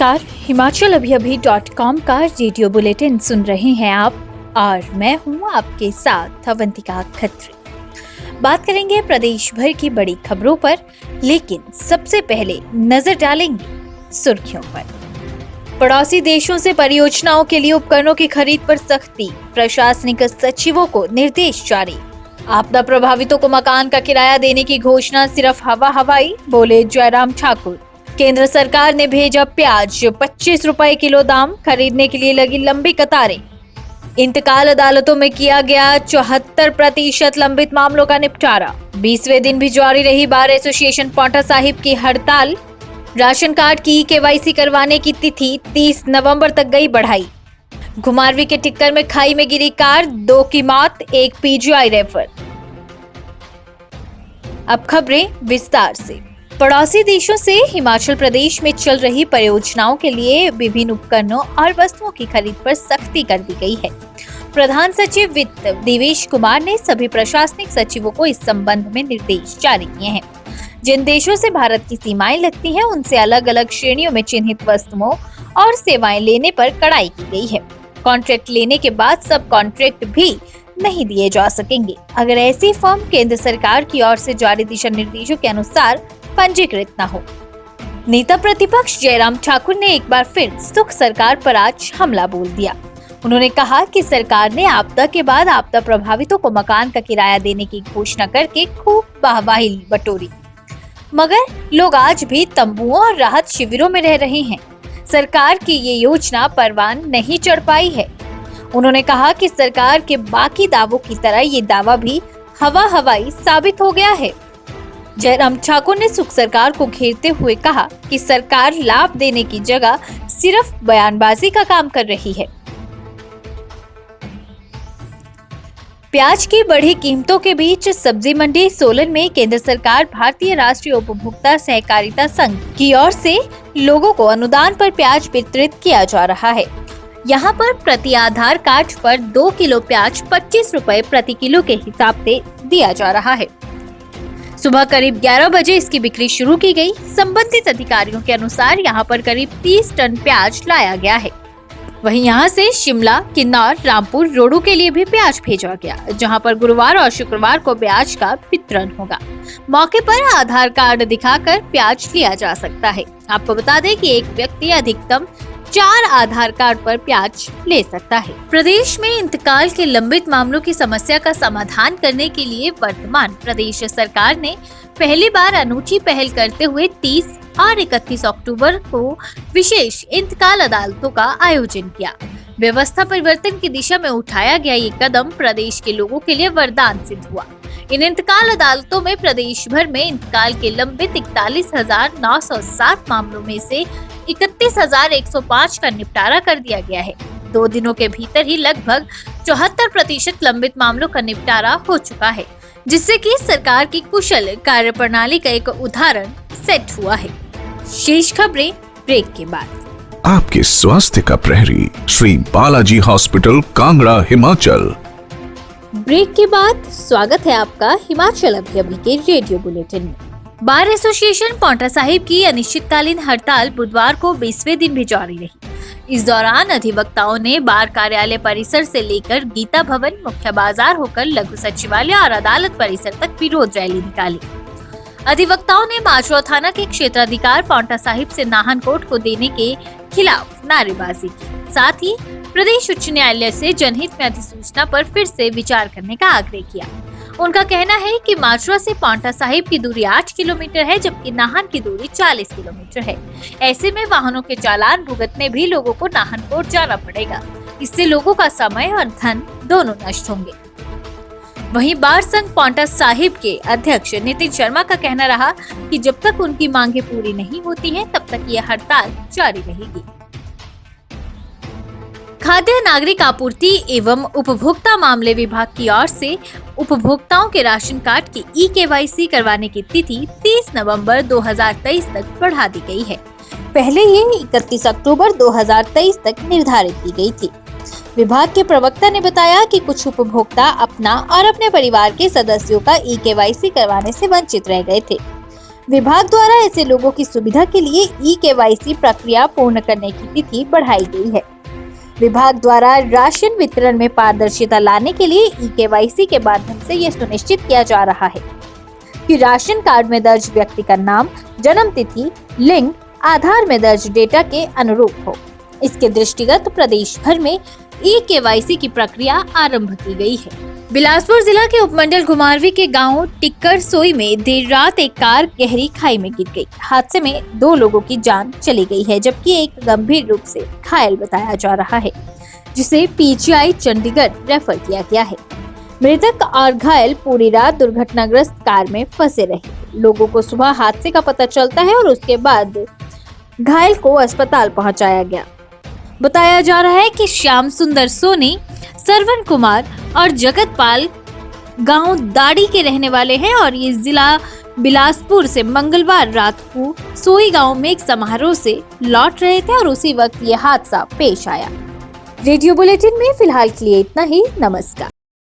नमस्कार, हिमाचल अभी.com का radio bulletin सुन रहे हैं आप और मैं हूं आपके साथ अवंतिका खत्री। बात करेंगे प्रदेश भर की बड़ी खबरों पर, लेकिन सबसे पहले नजर डालेंगे सुर्खियों पर। पड़ोसी देशों से परियोजनाओं के लिए उपकरणों की खरीद पर सख्ती, प्रशासनिक सचिवों को निर्देश जारी। आपदा प्रभावितों को मकान का किराया देने की घोषणा सिर्फ हवाई, बोले जयराम ठाकुर। केंद्र सरकार ने भेजा प्याज, 25 रुपए किलो दाम, खरीदने के लिए लगी लंबी कतारें। इंतकाल अदालतों में किया गया 74% लंबित मामलों का निपटारा। 20वें दिन भी जारी रही बार एसोसिएशन पांवटा साहिब की हड़ताल। राशन कार्ड की केवाईसी करवाने की तिथि 30 नवंबर तक गई बढ़ाई। घुमारवी के टिक्कर में खाई में गिरी कार, 2 की मौत, 1 पीजीआई रेफर। अब खबरें विस्तार से। पड़ोसी देशों से हिमाचल प्रदेश में चल रही परियोजनाओं के लिए विभिन्न उपकरणों और वस्तुओं की खरीद पर सख्ती कर दी गई है। प्रधान सचिव वित्त देवेश कुमार ने सभी प्रशासनिक सचिवों को इस संबंध में निर्देश जारी किए हैं। जिन देशों से भारत की सीमाएं लगती हैं, उनसे अलग अलग श्रेणियों में चिन्हित वस्तुओं और सेवाएं लेने पर कड़ाई की गई है। कॉन्ट्रैक्ट लेने के बाद सब कॉन्ट्रैक्ट भी नहीं दिए जा सकेंगे अगर ऐसी फर्म केंद्र सरकार की ओर से जारी दिशा निर्देशों के अनुसार पंजीकृत न हो। नेता प्रतिपक्ष जयराम ठाकुर ने एक बार फिर सुख सरकार पर आज हमला बोल दिया। उन्होंने कहा कि सरकार ने आपदा के बाद आपदा प्रभावितों को मकान का किराया देने की घोषणा करके खूब वाहवाही बटोरी, मगर लोग आज भी तंबुओं और राहत शिविरों में रह रहे हैं। सरकार की ये योजना परवान नहीं चढ़ पाई है। उन्होंने कहा कि सरकार के बाकी दावों की तरह ये दावा भी हवाई साबित हो गया है। जयराम ठाकुर ने सुख सरकार को घेरते हुए कहा कि सरकार लाभ देने की जगह सिर्फ बयानबाजी का काम कर रही है। प्याज की बढ़ी कीमतों के बीच सब्जी मंडी सोलन में केंद्र सरकार भारतीय राष्ट्रीय उपभोक्ता सहकारिता संघ की ओर से लोगों को अनुदान पर प्याज वितरित किया जा रहा है। यहाँ पर प्रति आधार कार्ड पर 2 किलो प्याज 25 रुपए प्रति किलो के हिसाब से दिया जा रहा है। सुबह करीब 11 बजे इसकी बिक्री शुरू की गई। संबंधित अधिकारियों के अनुसार यहाँ पर करीब 30 टन प्याज लाया गया है। वहीं यहाँ से शिमला, किन्नौर, रामपुर, रोडू के लिए भी प्याज भेजा गया, जहाँ पर गुरुवार और शुक्रवार को प्याज का वितरण होगा। मौके पर आधार कार्ड दिखाकर प्याज लिया जा सकता है। आपको बता दें कि एक व्यक्ति अधिकतम 4 आधार कार्ड पर प्याज ले सकता है। प्रदेश में इंतकाल के लंबित मामलों की समस्या का समाधान करने के लिए वर्तमान प्रदेश सरकार ने पहली बार अनूठी पहल करते हुए 30 और 31 अक्टूबर को विशेष इंतकाल अदालतों का आयोजन किया। व्यवस्था परिवर्तन की दिशा में उठाया गया ये कदम प्रदेश के लोगों के लिए वरदान सिद्ध हुआ। इन इंतकाल अदालतों में प्रदेश भर में इंतकाल के लंबित 41,907 मामलों में से 31,105 का निपटारा कर दिया गया है। 2 दिनों के भीतर ही लगभग 74% लंबित मामलों का निपटारा हो चुका है, जिससे कि सरकार की कुशल कार्यप्रणाली का एक उदाहरण सेट हुआ है। शेष खबरें ब्रेक के बाद। आपके स्वास्थ्य का प्रहरी श्री बालाजी हॉस्पिटल, कांगड़ा, हिमाचल। ब्रेक के बाद स्वागत है आपका हिमाचल अभी के रेडियो बुलेटिन में। बार एसोसिएशन पांवटा साहिब की अनिश्चितकालीन हड़ताल बुधवार को 20वें दिन भी जारी रही। इस दौरान अधिवक्ताओं ने बार कार्यालय परिसर से लेकर गीता भवन, मुख्य बाजार होकर लघु सचिवालय और अदालत परिसर तक विरोध रैली निकाली। अधिवक्ताओं ने माजरा थाना के क्षेत्राधिकार पांवटा साहिब से नाहन कोर्ट को देने के खिलाफ नारेबाजी की। साथ ही प्रदेश उच्च न्यायालय से जनहित में अधिसूचना पर फिर से विचार करने का आग्रह किया। उनका कहना है कि माजरा से पांवटा साहिब की दूरी 8 किलोमीटर है, जबकि नाहन की दूरी 40 किलोमीटर है। ऐसे में वाहनों के चालान भुगतने भी लोगों को नाहन कोर्ट जाना पड़ेगा। इससे लोगों का समय और धन दोनों नष्ट होंगे। वहीं बार संघ पांवटा साहिब के अध्यक्ष नितिन शर्मा का कहना रहा कि जब तक उनकी मांगे पूरी नहीं होती हैं, तब तक यह हड़ताल जारी रहेगी। खाद्य नागरिक आपूर्ति एवं उपभोक्ता मामले विभाग की ओर से उपभोक्ताओं के राशन कार्ड की ई-केवाईसी करवाने की तिथि 30 नवंबर 2023 तक बढ़ा दी गई है। पहले ये 31 अक्टूबर 2023 तक निर्धारित की गई थी। विभाग के प्रवक्ता ने बताया कि कुछ उपभोक्ता अपना और अपने परिवार के सदस्यों का ई-केवाईसी करवाने से वंचित रह गए थे। विभाग द्वारा ऐसे लोगों की सुविधा के लिए ई-केवाईसी प्रक्रिया पूर्ण करने की तिथि बढ़ाई गई है। विभाग द्वारा राशन वितरण में पारदर्शिता लाने के लिए ई-केवाईसी के माध्यम से ये सुनिश्चित किया जा रहा है कि राशन कार्ड में दर्ज व्यक्ति का नाम, जन्म तिथि, लिंग आधार में दर्ज डेटा के अनुरूप हो। इसके दृष्टिगत प्रदेश भर में ई-केवाईसी की प्रक्रिया आरंभ की गई है। बिलासपुर जिला के उपमंडल घुमारवी के गांव टिक्कर सोई में देर रात एक कार गहरी खाई में गिर गई। हादसे में 2 लोगों की जान चली गई है, जबकि एक गंभीर रूप से घायल बताया जा रहा है, जिसे पीजीआई चंडीगढ़ रेफर किया गया है। मृतक और घायल पूरी रात दुर्घटनाग्रस्त कार में फंसे रहे। लोगों को सुबह हादसे का पता चलता है और उसके बाद घायल को अस्पताल पहुंचाया गया। बताया जा रहा है कि श्याम सुंदर सोनी, सरवन कुमार और जगतपाल गांव दाड़ी के रहने वाले हैं और ये जिला बिलासपुर से मंगलवार रात को सोई गांव में एक समारोह से लौट रहे थे और उसी वक्त ये हादसा पेश आया। रेडियो बुलेटिन में फिलहाल के लिए इतना ही। नमस्कार।